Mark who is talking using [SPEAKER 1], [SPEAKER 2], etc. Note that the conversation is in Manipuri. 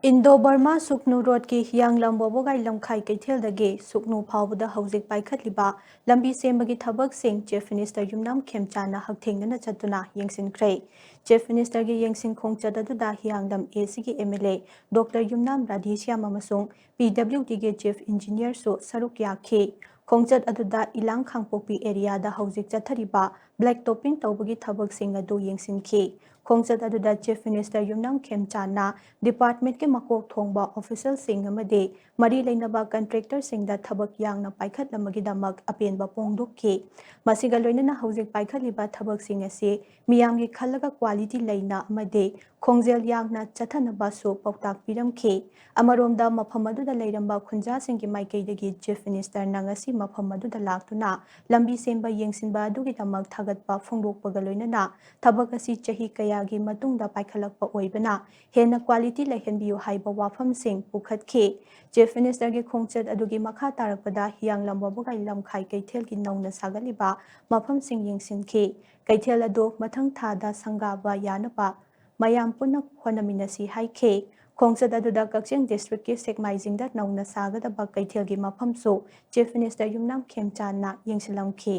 [SPEAKER 1] Indo Burma Suknu Road ki Hianglam Bobogai Lamkhai Kaithildagi Suknu Phawbada Hawjik Paikhatliba Lambi Sembagi Thabak Chief Minister Yumnam Khemchana Hakthengna Chatuna Yengshinkhre Chief Minister gi Yengshin Khongchat aduda Hianglam AC gi MLA Dr Yumnam Radhishyam amasung PWD gi Chief Engineer su Saruk Yakhi Khongchat aduda Ilang Khangpokpi area da Hawjik Chathariba Black Topping Tawbagi Thabak Sing adu Yengshinkhi Khongchat aduda Chief Minister Yumnam Khemchana Department ke makok thongba official sing amade mari leinaba contractor sing da thabak yang na paikhat lamagi damak apenba pongdukki masiga loinana hojik paikhatliba thabak sing ase miyamgi khallaga quality leina amade khongjel yangna chathanaba su pautak piramkhi amaromda mafam aduda leiramba khunja singki maikeidagi chief minister nangasi mafam aduda laktuna lambi semba yengsinba adugi damak thagatpa phongdokpaga loinana thabak asi chahi kayagi matungda paikhalakpa oibana hena quality lehenbiu haiba wafam sing pukhatki chief minister gi khongchat adugi makha tarakpada hianglam bobogai lamkhai kaithel gi nauna sagaliba mafam sing yengsinki kaithel adu mathang thada sangaba yanapa mayam punna honaminasi haikhe khongchat aduda kakching district ki sekmaijing da nauna sagadaba kaithel gi mafam so chief minister yumnam khemchana yengsilamki